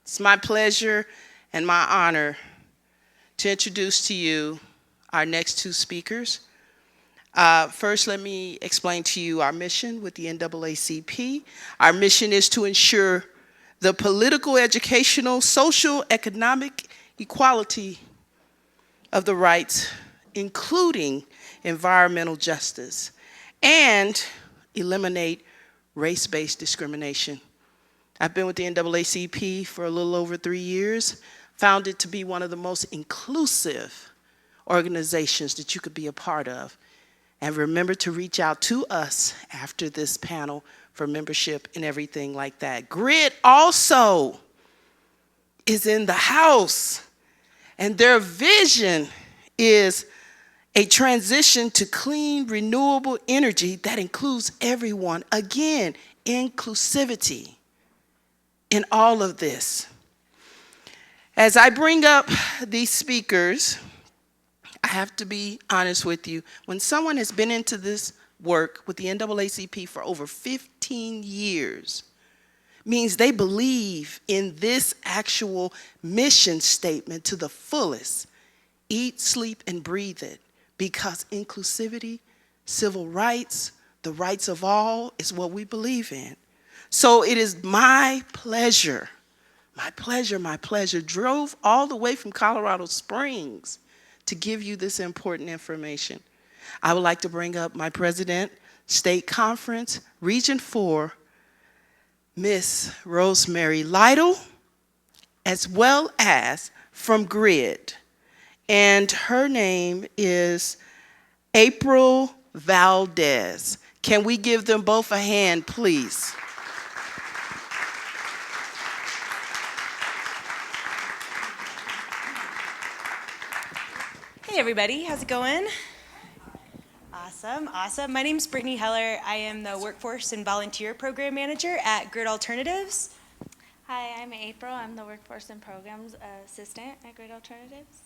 It's my pleasure and my honor to introduce to you our next two speakers. First, let me explain to you our mission with the NAACP. Our mission is to ensure the political, educational, social, economic equality of the rights, including environmental justice, and eliminate race-based discrimination. I've been with the NAACP for a little over 3 years, found it to be one of the most inclusive organizations that you could be a part of. And remember to reach out to us after this panel for membership and everything like that. Grid also is in the house, and their vision is a transition to clean, renewable energy that includes everyone. Again, inclusivity in all of this. As I bring up these speakers, I have to be honest with you. When someone has been into this work with the NAACP for over 15 years, means they believe in this actual mission statement to the fullest. Eat, sleep, and breathe it. Because inclusivity, civil rights, the rights of all is what we believe in. So it is my pleasure, drove all the way from Colorado Springs to give you this important information. I would like to bring up my president, State Conference, Region 4, Miss Rosemary Lytle, as well as from Grid. And her name is April Valdez. Can we give them both a hand, please? Hey everybody, how's it going? Awesome. My name's Brittany Heller. I am the Workforce and Volunteer Program Manager at GridAlternatives. Hi, I'm April. I'm the Workforce and Programs Assistant at GridAlternatives.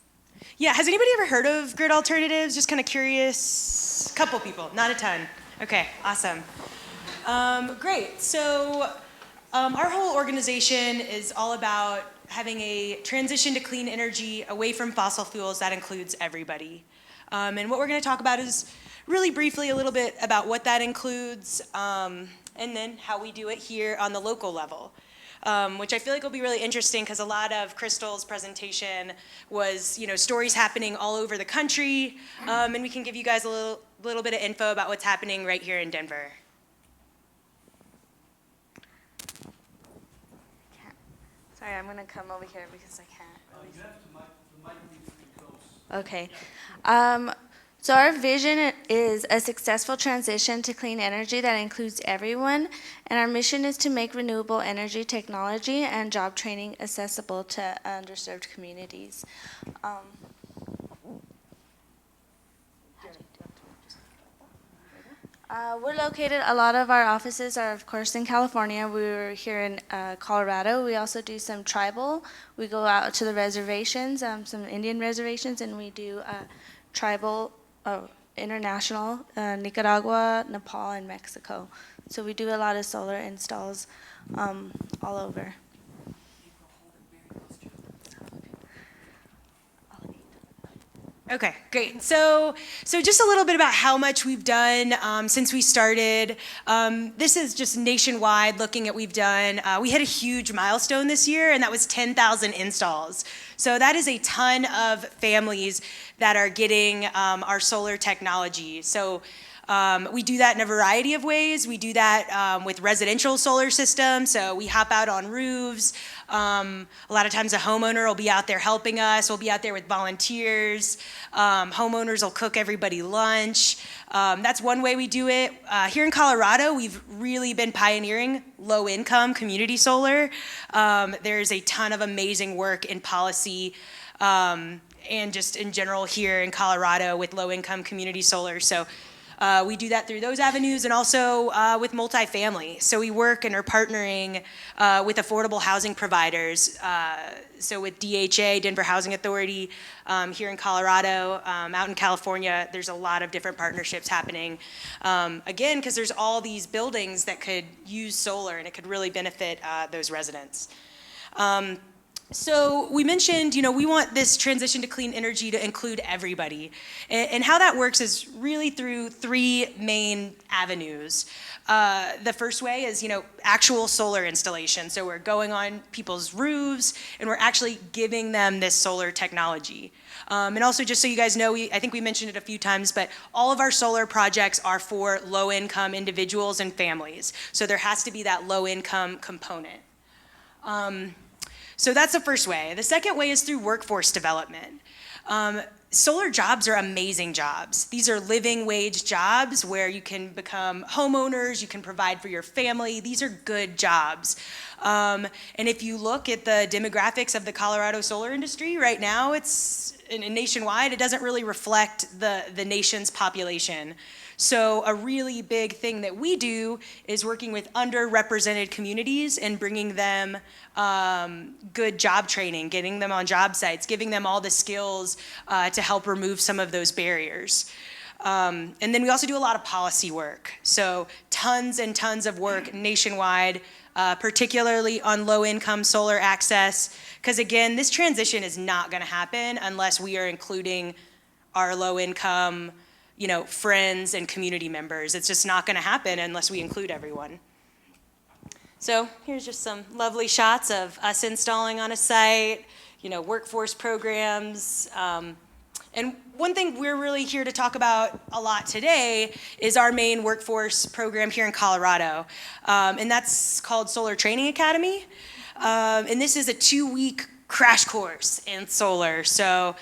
Yeah, has anybody ever heard of GridAlternatives? Just kind of curious. Couple people, not a ton. Okay, awesome. Great. So our whole organization is all about having a transition to clean energy away from fossil fuels that includes everybody. And what we're going to talk about is really briefly a little bit about what that includes and then how we do it here on the local level. Which I feel like will be really interesting because a lot of Crystal's presentation was, stories happening all over the country, and we can give you guys a little bit of info about what's happening right here in Denver. Sorry, I'm going to come over here because I can't. You have the mic needs to be close. Okay. So our vision is a successful transition to clean energy that includes everyone, and our mission is to make renewable energy technology and job training accessible to underserved communities. We're located, a lot of our offices are of course in California. We're here in Colorado. We also do some tribal. We go out to the reservations, some Indian reservations, and we do tribal, international, Nicaragua, Nepal, and Mexico. So we do a lot of solar installs all over. Okay, great. So just a little bit about how much we've done since we started. This is just nationwide looking at we've done. We hit a huge milestone this year, and that was 10,000 installs. So that is a ton of families that are getting our solar technology. So we do that in a variety of ways. We do that with residential solar systems. So we hop out on roofs. A lot of times a homeowner will be out there helping us. We'll be out there with volunteers. Homeowners will cook everybody lunch. That's one way we do it. Here in Colorado, we've really been pioneering low-income community solar. There's a ton of amazing work in policy and just in general here in Colorado with low-income community solar. So we do that through those avenues and also with multifamily. So we work and are partnering with affordable housing providers. So with DHA, Denver Housing Authority, here in Colorado, out in California, there's a lot of different partnerships happening. Again, because there's all these buildings that could use solar and it could really benefit those residents. So we mentioned, we want this transition to clean energy to include everybody. And how that works is really through three main avenues. The first way is, actual solar installation. So we're going on people's roofs and we're actually giving them this solar technology. And also, just so you guys know, I think we mentioned it a few times, but all of our solar projects are for low-income individuals and families. So there has to be that low-income component. So that's the first way. The second way is through workforce development. Solar jobs are amazing jobs. These are living wage jobs where you can become homeowners, you can provide for your family. These are good jobs. And if you look at the demographics of the Colorado solar industry right now, it's nationwide, it doesn't really reflect the nation's population. So a really big thing that we do is working with underrepresented communities and bringing them good job training, getting them on job sites, giving them all the skills to help remove some of those barriers. And then we also do a lot of policy work. So tons and tons of work nationwide, particularly on low-income solar access. Because again, this transition is not going to happen unless we are including our low-income friends and community members. It's just not going to happen unless we include everyone. So here's just some lovely shots of us installing on a site, workforce programs. And one thing we're really here to talk about a lot today is our main workforce program here in Colorado. And that's called Solar Training Academy. And this is a 2-week crash course in solar. So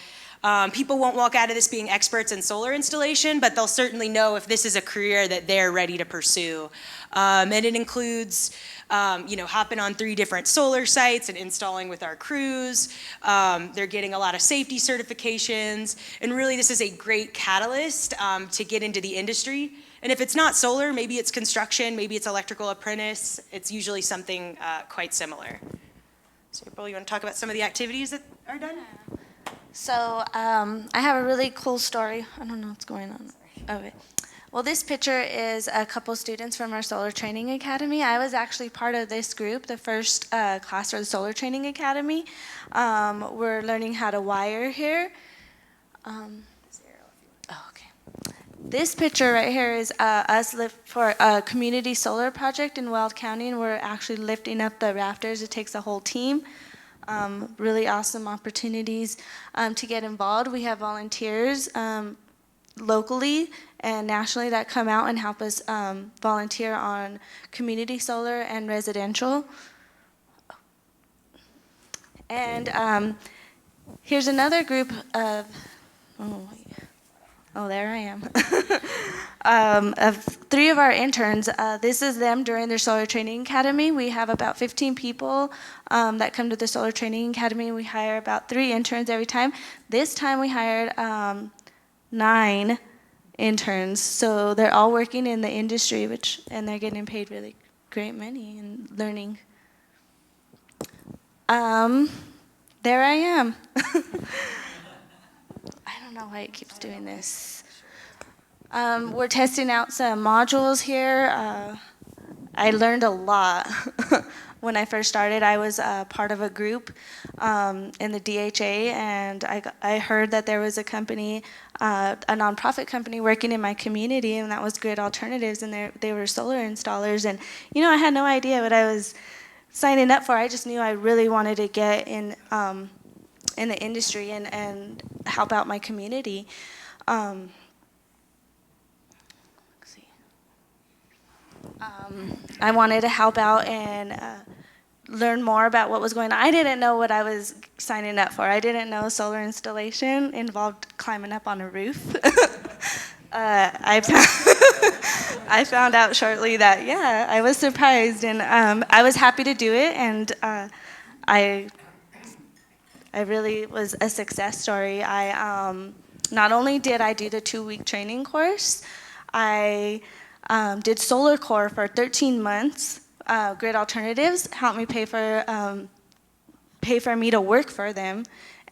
people won't walk out of this being experts in solar installation, but they'll certainly know if this is a career that they're ready to pursue. And it includes, hopping on 3 different solar sites and installing with our crews. They're getting a lot of safety certifications. And really, this is a great catalyst to get into the industry. And if it's not solar, maybe it's construction, maybe it's electrical apprentice. It's usually something quite similar. So, April, you want to talk about some of the activities that are done? So I have a really cool story. I don't know what's going on. Okay. Well, this picture is a couple students from our Solar Training Academy. I was actually part of this group, the first class for the Solar Training Academy. We're learning how to wire here. Okay. This picture right here is us for a community solar project in Weld County, and we're actually lifting up the rafters. It takes a whole team. Really awesome opportunities to get involved. We have volunteers locally and nationally that come out and help us volunteer on community solar and residential. And here's another group of, there I am, of 3 of our interns. This is them during their Solar Training Academy. We have about 15 people that come to the Solar Training Academy. We hire about 3 interns every time. This time we hired 9 interns. So they're all working in the industry, and they're getting paid really great money and learning. There I am. I don't know why it keeps doing this. We're testing out some modules here. I learned a lot when I first started. I was part of a group in the DHA, and I heard that there was a company, a nonprofit company working in my community, and that was GridAlternatives, and they were solar installers. And I had no idea what I was signing up for. I just knew I really wanted to get in the industry and help out my community. I wanted to help out and learn more about what was going on. I didn't know what I was signing up for. I didn't know solar installation involved climbing up on a roof. I found out shortly that, I was surprised, and I was happy to do it, and I really was a success story. Not only did I do the 2-week training course, I did SolarCorp for 13 months. GridAlternatives helped me pay for me to work for them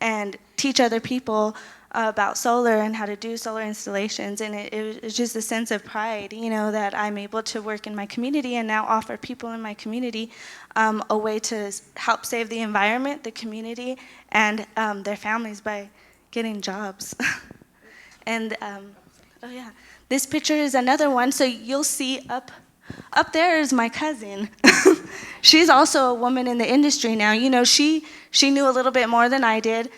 and teach other people about solar and how to do solar installations, and it was just a sense of pride, that I'm able to work in my community and now offer people in my community a way to help save the environment, the community, and their families by getting jobs. And oh yeah, this picture is another one. So you'll see up there is my cousin. She's also a woman in the industry now. She knew a little bit more than I did.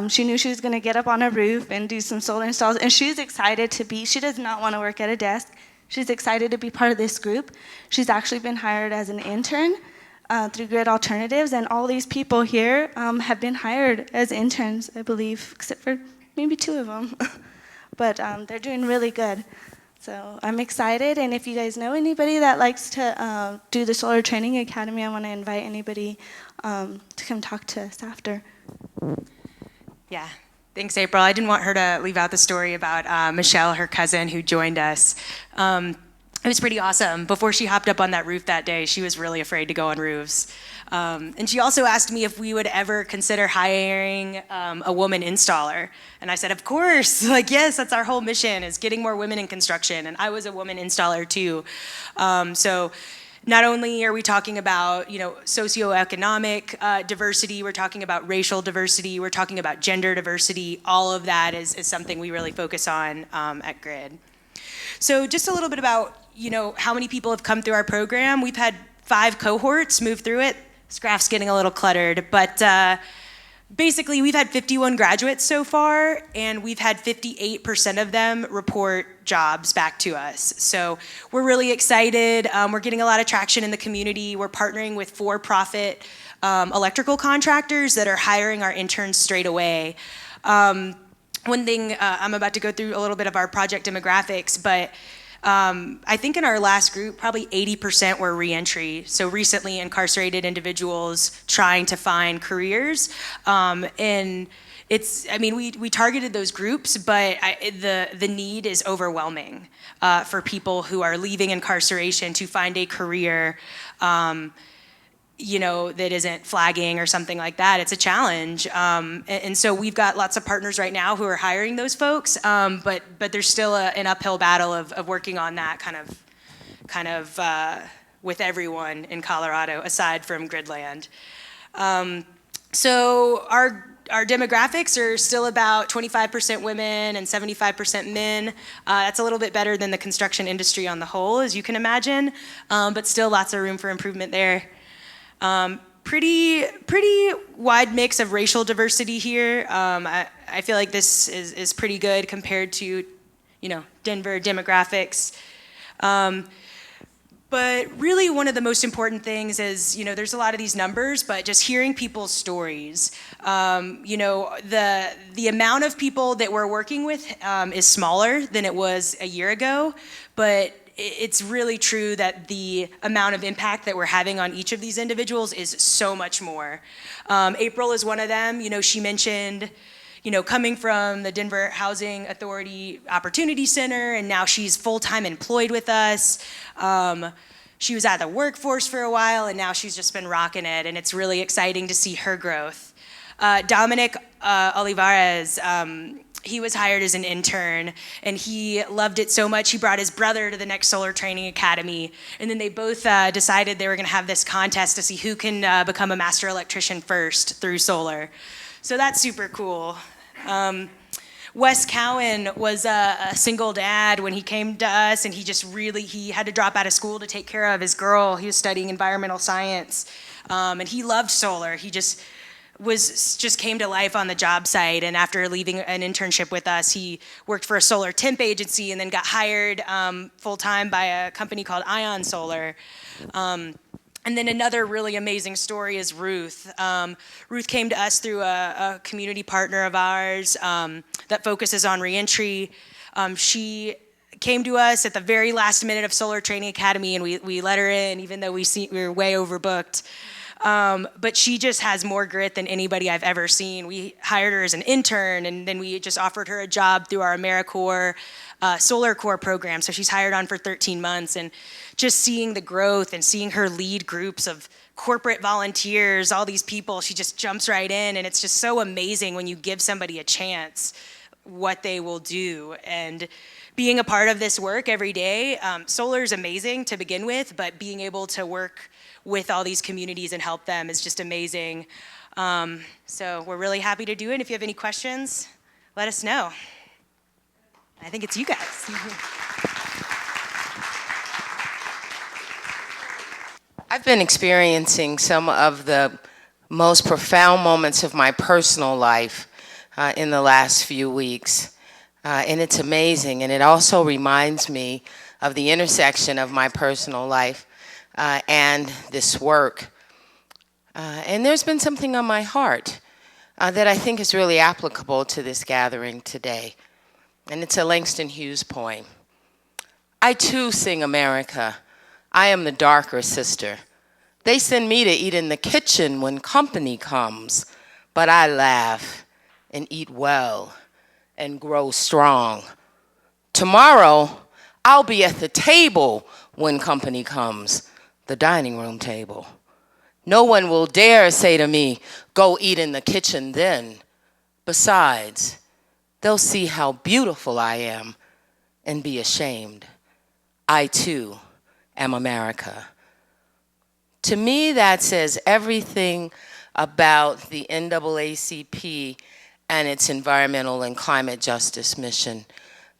She knew she was going to get up on a roof and do some solar installs, and she's excited she does not want to work at a desk. She's excited to be part of this group. She's actually been hired as an intern through GridAlternatives, and all these people here have been hired as interns, I believe, except for maybe 2 of them. But they're doing really good. So I'm excited, and if you guys know anybody that likes to do the Solar Training Academy, I want to invite anybody to come talk to us after. Yeah, thanks, April. I didn't want her to leave out the story about Michelle, her cousin, who joined us. It was pretty awesome. Before she hopped up on that roof that day, she was really afraid to go on roofs. And she also asked me if we would ever consider hiring a woman installer. And I said, of course, yes, that's our whole mission, is getting more women in construction. And I was a woman installer too. So not only are we talking about, socioeconomic diversity, we're talking about racial diversity, we're talking about gender diversity. All of that is something we really focus on at Grid. So just a little bit about, how many people have come through our program. We've had 5 cohorts move through it. This graph's getting a little cluttered, but basically we've had 51 graduates so far, and we've had 58% of them report jobs back to us. So we're really excited. We're getting a lot of traction in the community. We're partnering with for-profit electrical contractors that are hiring our interns straight away. One thing, I'm about to go through a little bit of our project demographics, but I think in our last group, probably 80% were reentry, so recently incarcerated individuals trying to find careers. And we targeted those groups, but the need is overwhelming for people who are leaving incarceration to find a career that isn't flagging or something like that. It's a challenge. And so we've got lots of partners right now who are hiring those folks, but there's still an uphill battle of working on that kind of with everyone in Colorado, aside from Gridland. So our demographics are still about 25% women and 75% men. That's a little bit better than the construction industry on the whole, as you can imagine, but still lots of room for improvement there. Pretty wide mix of racial diversity here. I feel like this is pretty good compared to, Denver demographics. But really one of the most important things is, there's a lot of these numbers, but just hearing people's stories. The amount of people that we're working with is smaller than it was a year ago, but it's really true that the amount of impact that we're having on each of these individuals is so much more. April is one of them. She mentioned, coming from the Denver Housing Authority Opportunity Center, and now she's full-time employed with us. She was out of the workforce for a while, and now she's just been rocking it, and it's really exciting to see her growth. Dominic Olivares, he was hired as an intern, and he loved it so much he brought his brother to the next Solar Training Academy, and then they both decided they were going to have this contest to see who can become a master electrician first through solar. So that's super cool. Wes Cowan was a single dad when he came to us, and he had to drop out of school to take care of his girl. He was studying environmental science, and he loved solar. He just came to life on the job site, and after leaving an internship with us, he worked for a solar temp agency and then got hired full-time by a company called Ion Solar. And then another really amazing story is Ruth. Ruth came to us through a community partner of ours that focuses on reentry. She came to us at the very last minute of Solar Training Academy, and we let her in even though we were way overbooked. But she just has more grit than anybody I've ever seen. We hired her as an intern, and then we just offered her a job through our Americorp SolarCorp program. So she's hired on for 13 months, and just seeing the growth and seeing her lead groups of corporate volunteers, all these people, she just jumps right in, and it's just so amazing when you give somebody a chance. what they will do. And being a part of this work every day, solar is amazing to begin with, but being able to work with all these communities and help them is just amazing. So we're really happy to do it. If you have any questions, let us know. I think it's you guys. I've been experiencing some of the most profound moments of my personal life in the last few weeks. And it's amazing. And it also reminds me of the intersection of my personal life and this work. And there's been something on my heart that I think is really applicable to this gathering today. And it's a Langston Hughes poem. I too sing America. I am the darker sister. They send me to eat in the kitchen when company comes, but I laugh and eat well and grow strong. Tomorrow, I'll be at the table when company comes, the dining room table. No one will dare say to me, go eat in the kitchen then. Besides, they'll see how beautiful I am and be ashamed. I too am America. To me, that says everything about the NAACP and its environmental and climate justice mission.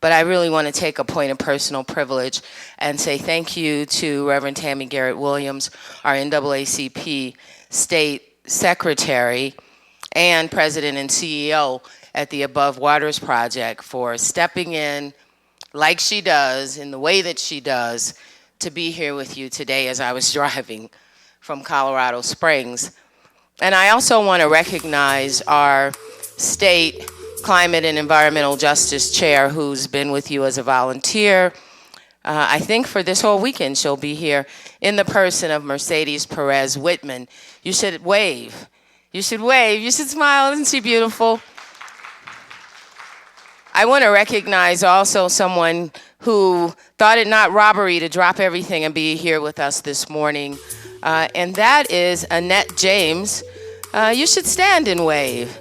But I really want to take a point of personal privilege and say thank you to Reverend Tammy Garrett Williams, our NAACP State Secretary and President and CEO at the Above Waters Project, for stepping in like she does, in the way that she does, to be here with you today as I was driving from Colorado Springs. And I also want to recognize our state Climate and Environmental Justice Chair, who's been with you as a volunteer. I think for this whole weekend she'll be here in the person of Mercedes Perez Whitman. You should wave. You should wave. You should smile. Isn't she beautiful? I want to recognize also someone who thought it not robbery to drop everything and be here with us this morning, and that is Annette James. You should stand and wave.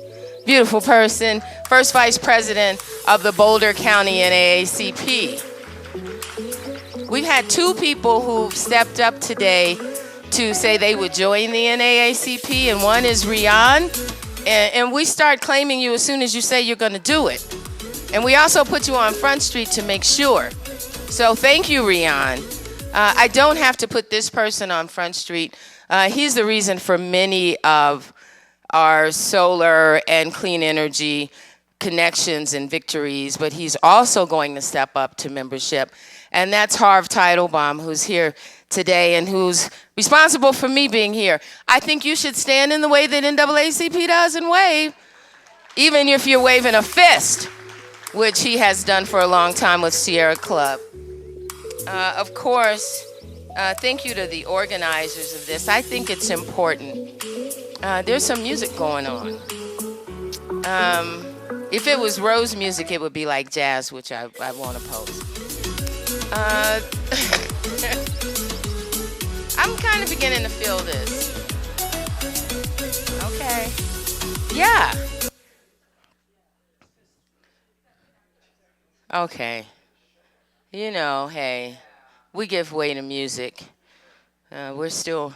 Beautiful person, first vice president of the Boulder County NAACP. We've had two people who've stepped up today to say they would join the NAACP, and one is Rian, and we start claiming you as soon as you say you're going to do it. And we also put you on Front Street to make sure. So thank you, Rian. I don't have to put this person on Front Street. He's the reason for many of our solar and clean energy connections and victories, but he's also going to step up to membership. And that's Harv Teitelbaum, who's here today and who's responsible for me being here. I think you should stand in the way that NAACP does and wave, even if you're waving a fist, which he has done for a long time with Sierra Club. Of course, thank you to the organizers of this. I think it's important. There's some music going on. If it was Rose music, it would be like jazz, which I won't oppose. I'm kind of beginning to feel this. Okay. Yeah. Okay. You know, hey, we give way to music. We're still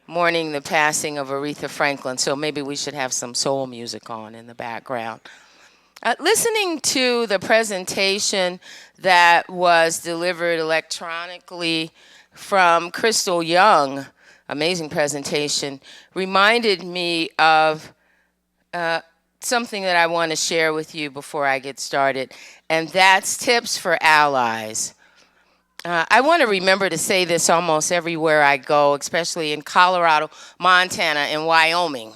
mourning the passing of Aretha Franklin, so maybe we should have some soul music on in the background. Listening to the presentation that was delivered electronically from Crystal Young, amazing presentation, reminded me of something that I want to share with you before I get started, and that's tips for allies. I want to remember to say this almost everywhere I go, especially in Colorado, Montana, and Wyoming,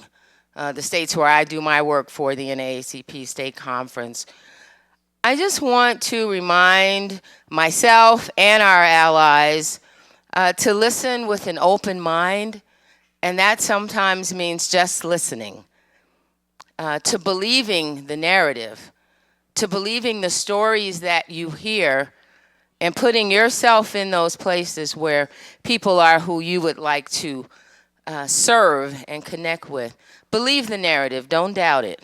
the states where I do my work for the NAACP State Conference. I just want to remind myself and our allies to listen with an open mind, and that sometimes means just listening, to believing the narrative, to believing the stories that you hear, and putting yourself in those places where people are who you would like to serve and connect with. Believe the narrative. Don't doubt it.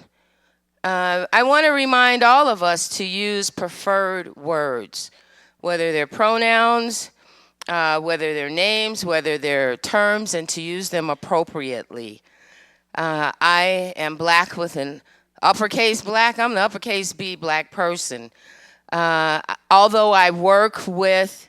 I want to remind all of us to use preferred words, whether they're pronouns, whether they're names, whether they're terms, and to use them appropriately. I am black with an uppercase black. I'm the uppercase B black person. Although I work with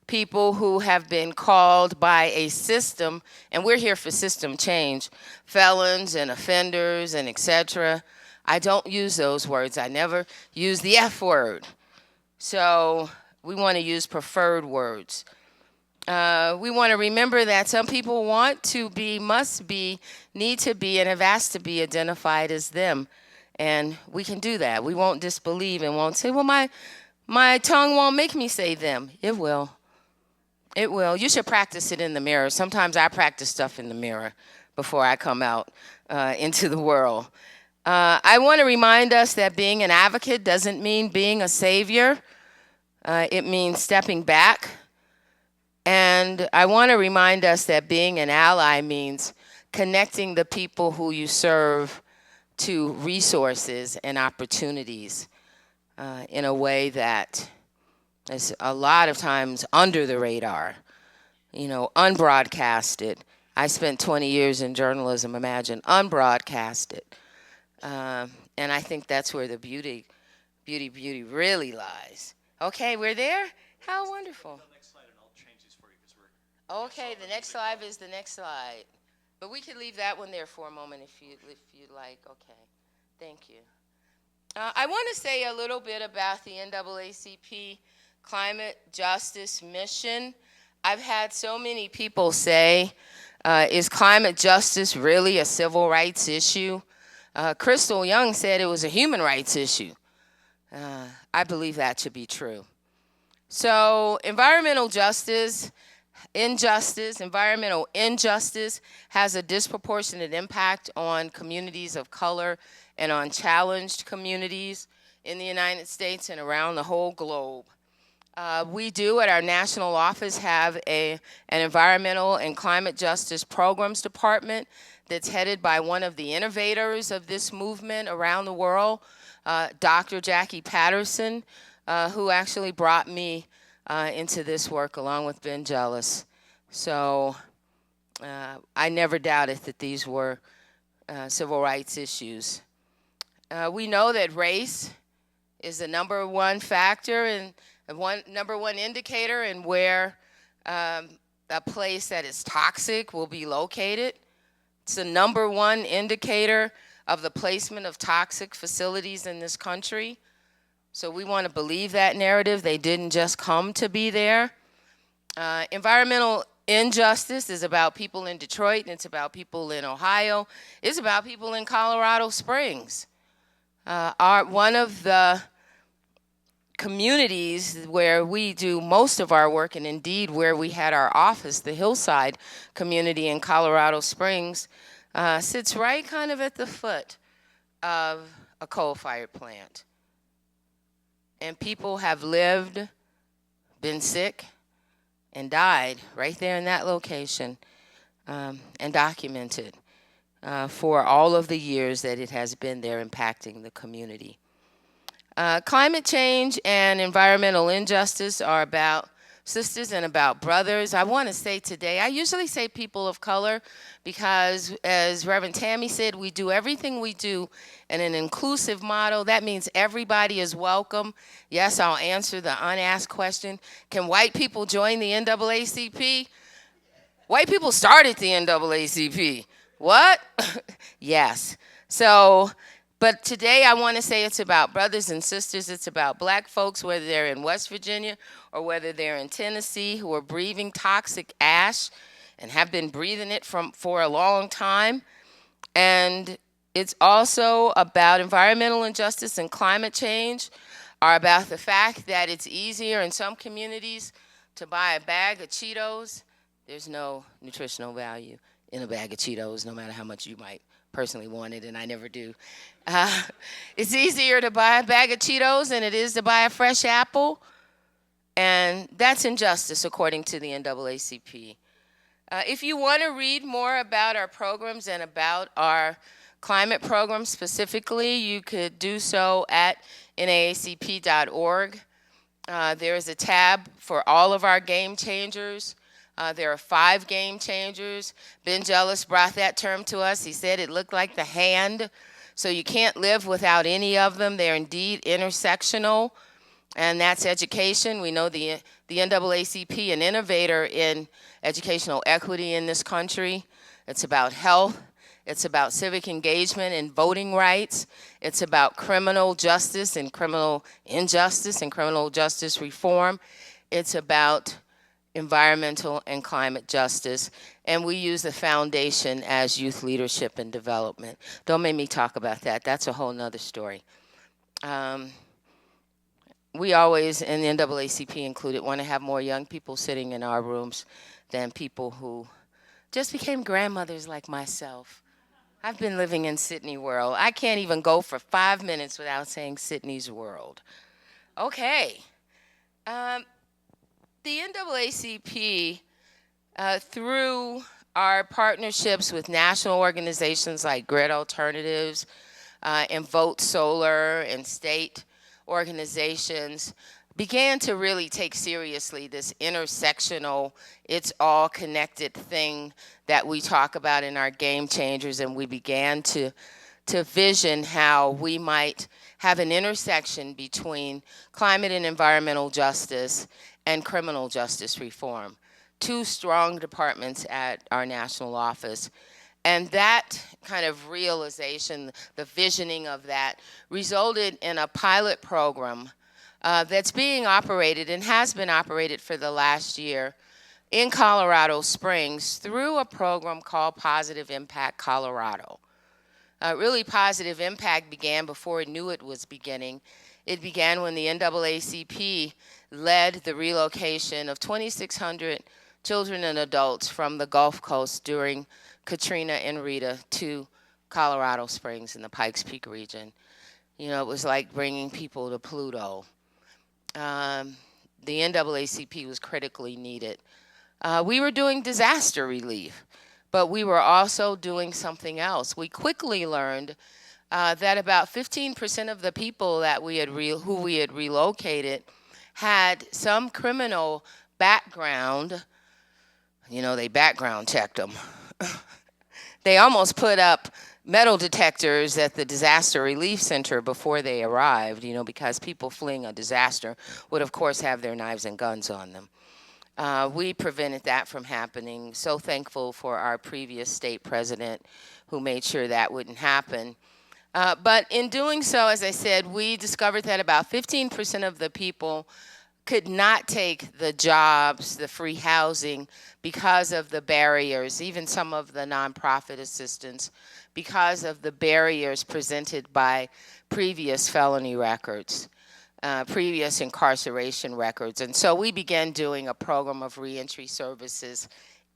people who have been called by a system, and we're here for system change, felons and offenders and etc. I don't use those words. I never use the F word. So we want to use preferred words. We want to remember that some people want to be, must be, need to be, and have asked to be identified as them. And we can do that. We won't disbelieve and won't say, well, my tongue won't make me say them. It will. It will. You should practice it in the mirror. Sometimes I practice stuff in the mirror before I come out into the world. I want to remind us that being an advocate doesn't mean being a savior. It means stepping back. And I want to remind us that being an ally means connecting the people who you serve to resources and opportunities in a way that is a lot of times under the radar, unbroadcasted. I spent 20 years in journalism, imagine, unbroadcasted. And I think that's where the beauty really lies. Okay, we're there? How wonderful. Okay, the next slide is the next slide. But we could leave that one there for a moment if you'd like. Okay, thank you. I want to say a little bit about the NAACP Climate Justice Mission. I've had so many people say, is climate justice really a civil rights issue? Crystal Young said it was a human rights issue. I believe that to be true. So environmental injustice has a disproportionate impact on communities of color and on challenged communities in the United States and around the whole globe. We do at our national office have an environmental and climate justice programs department that's headed by one of the innovators of this movement around the world, Dr. Jackie Patterson, who actually brought me into this work along with Ben Jealous. So I never doubted that these were civil rights issues. We know that race is the number one factor and number one indicator in where a place that is toxic will be located. It's the number one indicator of the placement of toxic facilities in this country. So we want to believe that narrative. They didn't just come to be there. Environmental injustice is about people in Detroit, and it's about people in Ohio. It's about people in Colorado Springs. One of the communities where we do most of our work, and indeed where we had our office, the Hillside community in Colorado Springs, sits right kind of at the foot of a coal-fired plant. And people have lived, been sick, and died right there in that location, and documented for all of the years that it has been there impacting the community. Climate change and environmental injustice are about sisters and about brothers. I want to say today, I usually say people of color because, as Reverend Tammy said, we do everything we do in an inclusive model. That means everybody is welcome. Yes, I'll answer the unasked question. Can white people join the NAACP? White people started the NAACP. What? Yes. So, but today I want to say it's about brothers and sisters. It's about black folks, whether they're in West Virginia or whether they're in Tennessee, who are breathing toxic ash and have been breathing it for a long time. And it's also about environmental injustice and climate change, are about the fact that it's easier in some communities to buy a bag of Cheetos. There's no nutritional value in a bag of Cheetos, no matter how much you might personally want it, and I never do. It's easier to buy a bag of Cheetos than it is to buy a fresh apple, and that's injustice according to the NAACP. If you want to read more about our programs and about our climate program specifically, you could do so at naacp.org. There is a tab for all of our game changers. There are 5 game changers. Ben Jealous brought that term to us. He said it looked like the hand. So you can't live without any of them. They're indeed intersectional, and that's education. We know the NAACP, an innovator in educational equity in this country. It's about health. It's about civic engagement and voting rights. It's about criminal justice and criminal injustice and criminal justice reform. It's about environmental and climate justice. And we use the foundation as youth leadership and development. Don't make me talk about that. That's a whole nother story. We always, and the NAACP included, want to have more young people sitting in our rooms than people who just became grandmothers like myself. I've been living in Sydney World. I can't even go for 5 minutes without saying Sydney's World. Okay. The NAACP, through our partnerships with national organizations like GridAlternatives and Vote Solar and state organizations, began to really take seriously this intersectional, it's all connected thing that we talk about in our game changers, and we began to vision how we might have an intersection between climate and environmental justice and criminal justice reform. 2 strong departments at our national office. And that kind of realization, the visioning of that, resulted in a pilot program that's being operated and has been operated for the last year in Colorado Springs through a program called Positive Impact Colorado. Really, Positive Impact began before it knew it was beginning. It began when the NAACP led the relocation of 2,600 children and adults from the Gulf Coast during Katrina and Rita to Colorado Springs in the Pikes Peak region. You know, it was like bringing people to Pluto. The NAACP was critically needed. We were doing disaster relief, but we were also doing something else. We quickly learned that about 15% of the people that who we had relocated had some criminal background. You know, they background checked them. They almost put up metal detectors at the disaster relief center before they arrived, you know, because people fleeing a disaster would, of course, have their knives and guns on them. We prevented that from happening. So thankful for our previous state president who made sure that wouldn't happen. But in doing so, as I said, we discovered that about 15% of the people could not take the jobs, the free housing, because of the barriers, even some of the nonprofit assistance, because of the barriers presented by previous felony records, previous incarceration records. And so we began doing a program of reentry services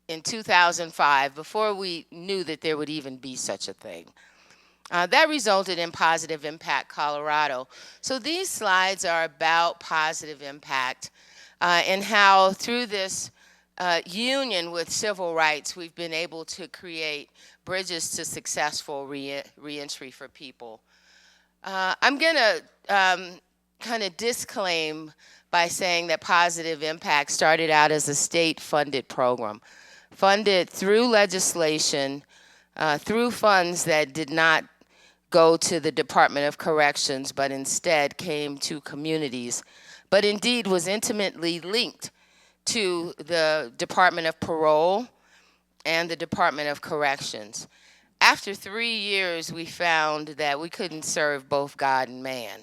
in 2005 before we knew that there would even be such a thing. That resulted in Positive Impact Colorado. So these slides are about positive impact and how through this union with civil rights, we've been able to create bridges to successful reentry for people. I'm going to kind of disclaim by saying that Positive Impact started out as a state-funded program, funded through legislation, through funds that did not go to the Department of Corrections, but instead came to communities, but indeed was intimately linked to the Department of Parole and the Department of Corrections. After 3 years, we found that we couldn't serve both God and man.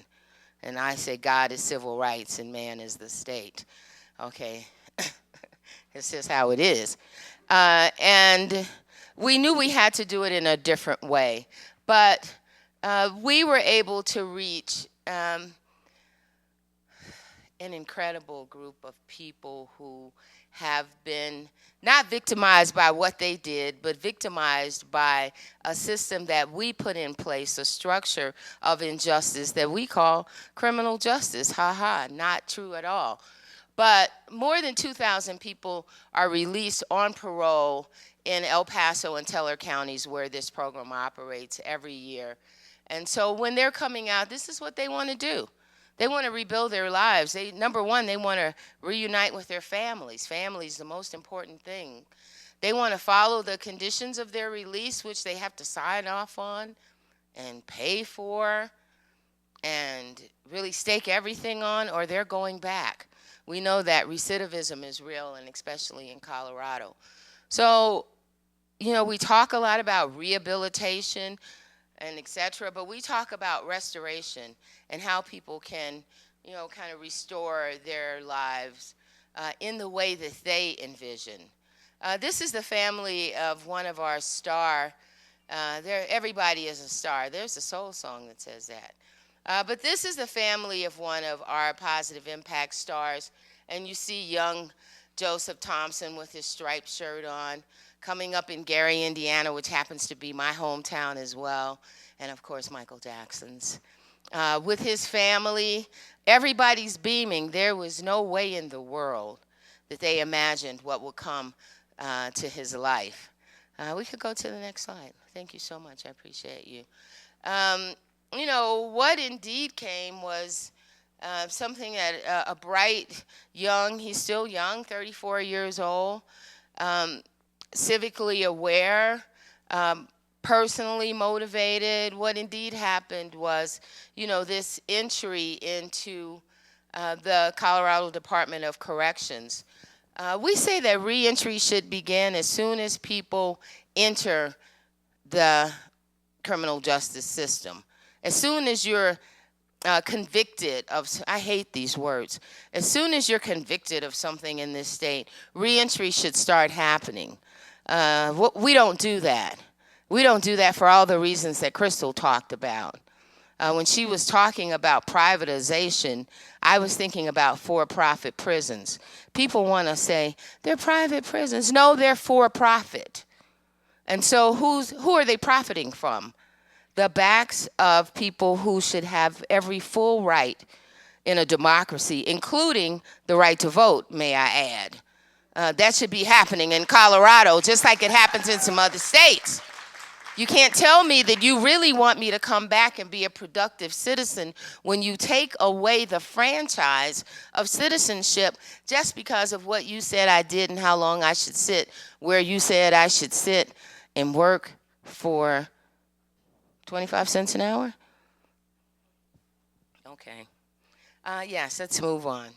And I say God is civil rights and man is the state. Okay, it's just how it is. And we knew we had to do it in a different way. But we were able to reach an incredible group of people who have been not victimized by what they did, but victimized by a system that we put in place, a structure of injustice that we call criminal justice. Ha ha, not true at all. But more than 2,000 people are released on parole in El Paso and Teller counties where this program operates every year. And so when they're coming out, this is what they want to do. They want to rebuild their lives. Number one, they want to reunite with their families. Family is the most important thing. They want to follow the conditions of their release, which they have to sign off on and pay for and really stake everything on, or they're going back. We know that recidivism is real, and especially in Colorado. So, we talk a lot about rehabilitation and et cetera, but we talk about restoration and how people can, kind of restore their lives in the way that they envision. This is the family of one of our star. Everybody is a star. There's a soul song that says that. But this is the family of one of our positive impact stars. And you see young Joseph Thompson with his striped shirt on, coming up in Gary, Indiana, which happens to be my hometown as well. And, of course, Michael Jackson's. With his family, everybody's beaming. There was no way in the world that they imagined what would come to his life. We could go to the next slide. Thank you so much. I appreciate you. What indeed came was something that a bright, young, he's still young, 34 years old, civically aware, personally motivated. What indeed happened was, this entry into the Colorado Department of Corrections. We say that reentry should begin as soon as people enter the criminal justice system. As soon as you're convicted of, I hate these words, as soon as you're convicted of something in this state, reentry should start happening. We don't do that. We don't do that for all the reasons that Crystal talked about. When she was talking about privatization, I was thinking about for-profit prisons. People want to say, they're private prisons. No, they're for-profit. And so who are they profiting from? The backs of people who should have every full right in a democracy, including the right to vote, may I add. That should be happening in Colorado, just like it happens in some other states. You can't tell me that you really want me to come back and be a productive citizen when you take away the franchise of citizenship just because of what you said I did and how long I should sit where you said I should sit and work for 25 cents an hour? Okay. Yes, let's move on.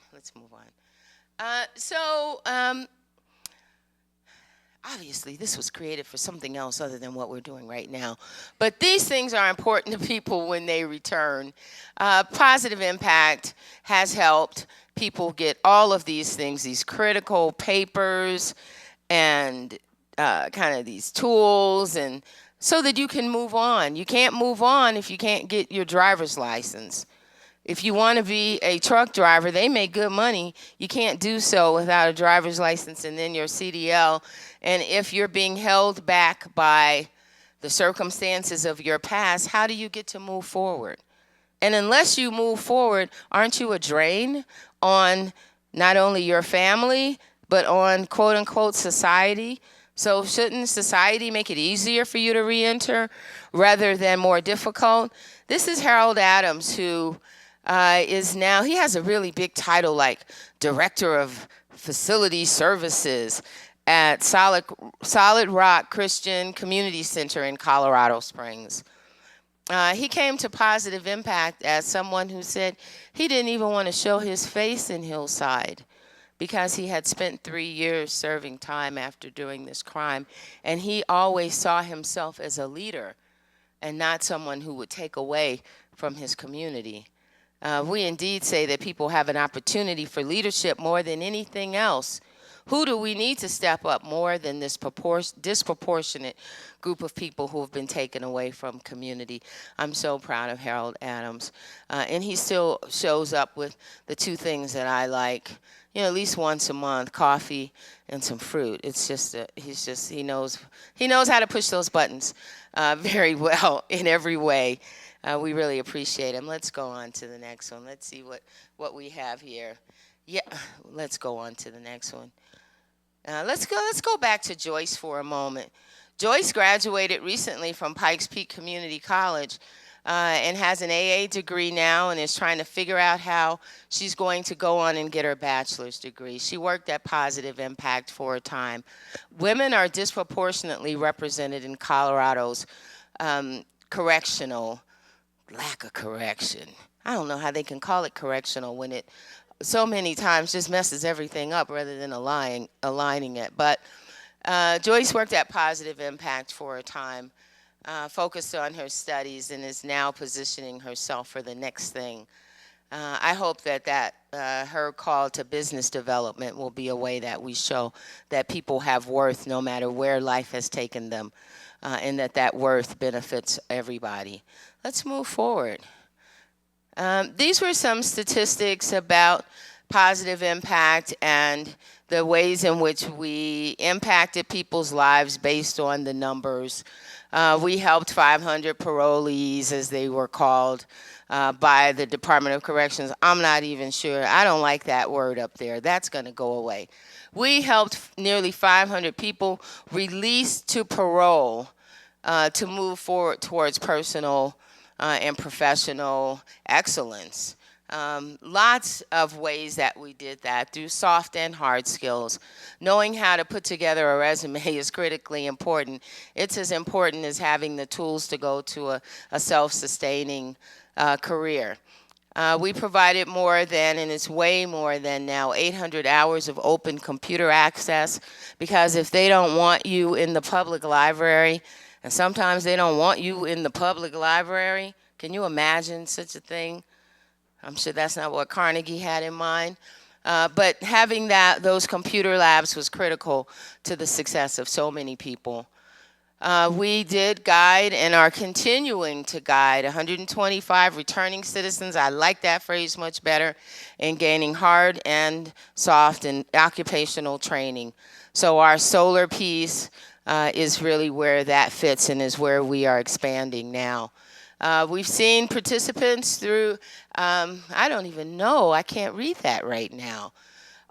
Obviously, this was created for something else other than what we're doing right now. But these things are important to people when they return. Positive impact has helped people get all of these things, these critical papers and kind of these tools, and so that you can move on. You can't move on if you can't get your driver's license. If you want to be a truck driver, they make good money. You can't do so without a driver's license and then your CDL. And if you're being held back by the circumstances of your past, how do you get to move forward? And unless you move forward, aren't you a drain on not only your family, but on quote-unquote society? So shouldn't society make it easier for you to reenter rather than more difficult? This is Harold Adams, who is now, he has a really big title like Director of Facility Services at Solid Rock Christian Community Center in Colorado Springs. He came to Positive Impact as someone who said he didn't even want to show his face in Hillside because he had spent 3 years serving time after doing this crime. And he always saw himself as a leader and not someone who would take away from his community. We indeed say that people have an opportunity for leadership more than anything else. Who do we need to step up more than this disproportionate group of people who have been taken away from community? I'm so proud of Harold Adams. And he still shows up with the two things that I like, at least once a month, coffee and some fruit. It's just, he knows how to push those buttons very well in every way. We really appreciate him. Let's go on to the next one. Let's see what we have here. Yeah, let's go on to the next one. Let's go back to Joyce for a moment. Joyce graduated recently from Pikes Peak Community College and has an AA degree now and is trying to figure out how she's going to go on and get her bachelor's degree. She worked at Positive Impact for a time. Women are disproportionately represented in Colorado's correctional, lack of correction. I don't know how they can call it correctional when it so many times just messes everything up rather than aligning it. But Joyce worked at Positive Impact for a time, focused on her studies, and is now positioning herself for the next thing. I hope that her call to business development will be a way that we show that people have worth no matter where life has taken them, and that worth benefits everybody. Let's move forward. These were some statistics about Positive Impact and the ways in which we impacted people's lives based on the numbers. We helped 500 parolees, as they were called, by the Department of Corrections. I'm not even sure. I don't like that word up there. That's going to go away. We helped nearly 500 people released to parole to move forward towards personal and professional excellence. Lots of ways that we did that through soft and hard skills. Knowing how to put together a resume is critically important. It's as important as having the tools to go to a self-sustaining career. We provided more than, and it's way more than now, 800 hours of open computer access, because if they don't want you in the public library, and sometimes they don't want you in the public library. Can you imagine such a thing? I'm sure that's not what Carnegie had in mind. But having those computer labs was critical to the success of so many people. We did guide and are continuing to guide 125 returning citizens. I like that phrase much better, in gaining hard and soft and occupational training. So our solar piece is really where that fits and is where we are expanding now. We've seen participants through, I don't even know, I can't read that right now.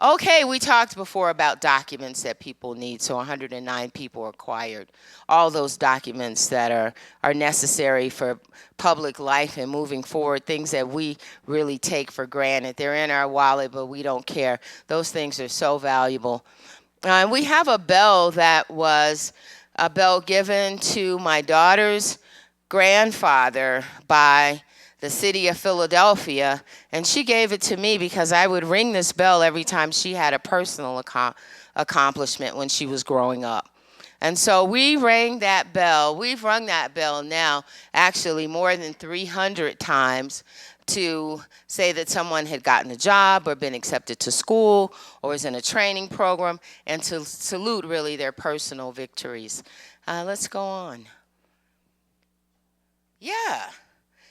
Okay, we talked before about documents that people need, so 109 people acquired all those documents that are necessary for public life and moving forward, things that we really take for granted. They're in our wallet, but we don't care. Those things are so valuable. We have a bell that was a bell given to my daughter's grandfather by the city of Philadelphia, and she gave it to me because I would ring this bell every time she had a personal accomplishment when she was growing up. And so we rang that bell. We've rung that bell now actually more than 300 times to say that someone had gotten a job or been accepted to school or is in a training program, and to salute really their personal victories. Let's go on. Yeah,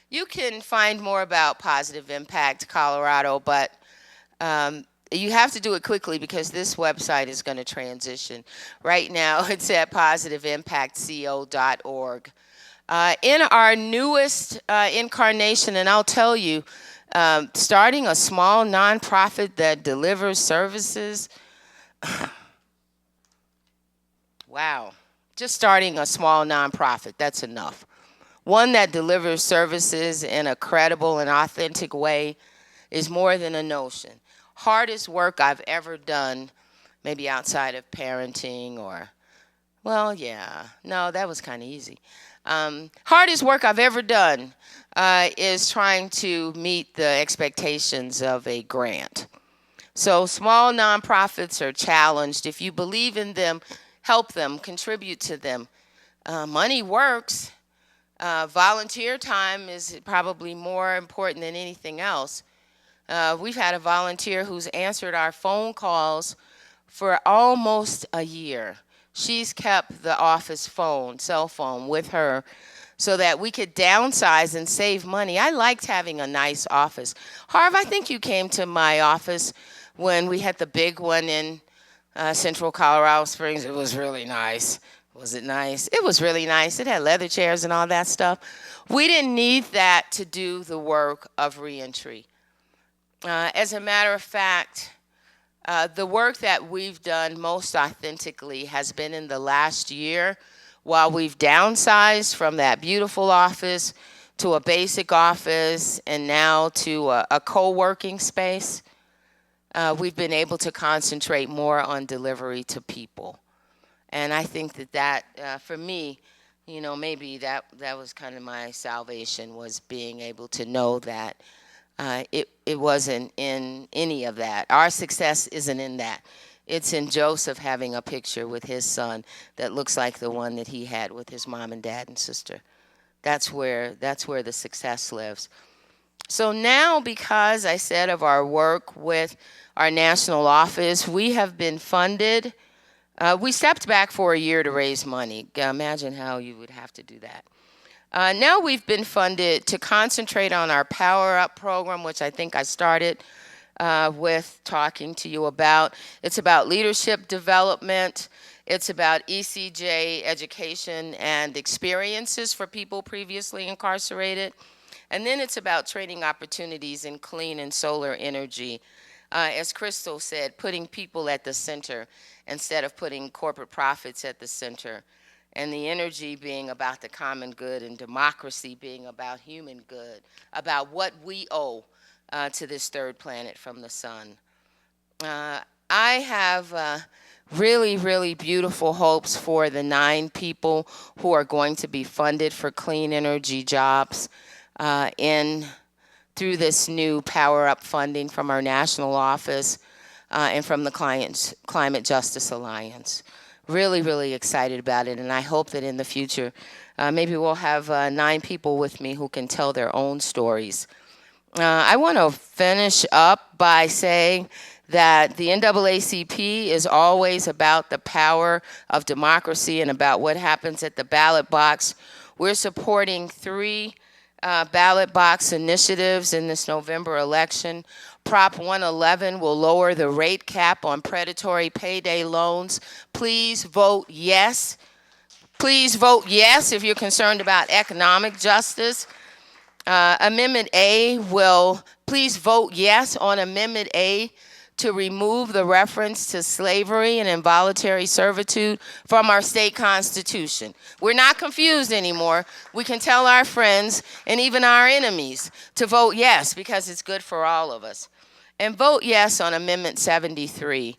you can find more about Positive Impact Colorado, but you have to do it quickly because this website is going to transition. Right now, it's at positiveimpactco.org. In our newest incarnation, and I'll tell you, starting a small nonprofit that delivers services, wow, just starting a small nonprofit, that's enough. One that delivers services in a credible and authentic way is more than a notion. Hardest work I've ever done, maybe outside of parenting or, well, yeah, no, that was kind of easy. Hardest work I've ever done is trying to meet the expectations of a grant. So small nonprofits are challenged. If you believe in them, help them, contribute to them. Money works. Volunteer time is probably more important than anything else. We've had a volunteer who's answered our phone calls for almost a year. She's kept the office phone, cell phone, with her so that we could downsize and save money. I liked having a nice office. Harv, I think you came to my office when we had the big one in Central Colorado Springs. It was really nice. Was it nice? It was really nice. It had leather chairs and all that stuff. We didn't need that to do the work of reentry. As a matter of fact, the work that we've done most authentically has been in the last year, while we've downsized from that beautiful office to a basic office and now to a co-working space. We've been able to concentrate more on delivery to people. And I think that for me, you know, maybe that was kind of my salvation, was being able to know that it wasn't in any of that. Our success isn't in that. It's in Joseph having a picture with his son that looks like the one that he had with his mom and dad and sister. That's where the success lives. So now, because I said of our work with our national office, we have been funded. We stepped back for a year to raise money. Imagine how you would have to do that. Now we've been funded to concentrate on our Power Up program, which I think I started with talking to you about. It's about leadership development. It's about ECJ education and experiences for people previously incarcerated. And then it's about training opportunities in clean and solar energy. As Crystal said, putting people at the center instead of putting corporate profits at the center. And the energy being about the common good, and democracy being about human good, about what we owe to this third planet from the sun. I have really, really beautiful hopes for the 9 people who are going to be funded for clean energy jobs through this new Power Up funding from our national office and from the Climate Justice Alliance. Really, really excited about it, and I hope that in the future, maybe we'll have 9 people with me who can tell their own stories. I want to finish up by saying that the NAACP is always about the power of democracy and about what happens at the ballot box. We're supporting 3 ballot box initiatives in this November election. Prop 111 will lower the rate cap on predatory payday loans. Please vote yes. Please vote yes if you're concerned about economic justice. Amendment A please vote yes on Amendment A to remove the reference to slavery and involuntary servitude from our state constitution. We're not confused anymore. We can tell our friends and even our enemies to vote yes, because it's good for all of us. And vote yes on Amendment 73.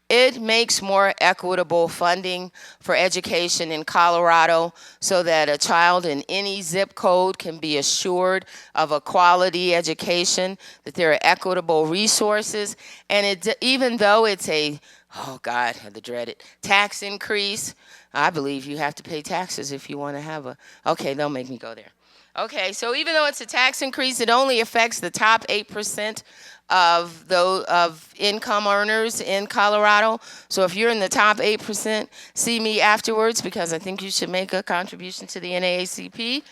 It makes more equitable funding for education in Colorado so that a child in any zip code can be assured of a quality education, that there are equitable resources. And even though it's oh God, the dreaded tax increase, I believe you have to pay taxes if you want to have okay, don't make me go there. Okay, so even though it's a tax increase, it only affects the top 8% of income earners in Colorado. So if you're in the top 8%, see me afterwards, because I think you should make a contribution to the NAACP.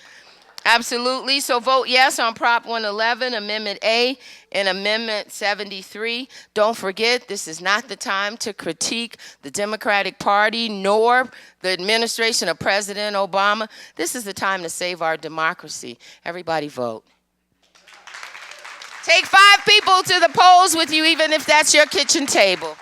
Absolutely. So vote yes on Prop 111, Amendment A, and Amendment 73. Don't forget, this is not the time to critique the Democratic Party nor the administration of President Obama. This is the time to save our democracy. Everybody vote. Take 5 people to the polls with you, even if that's your kitchen table.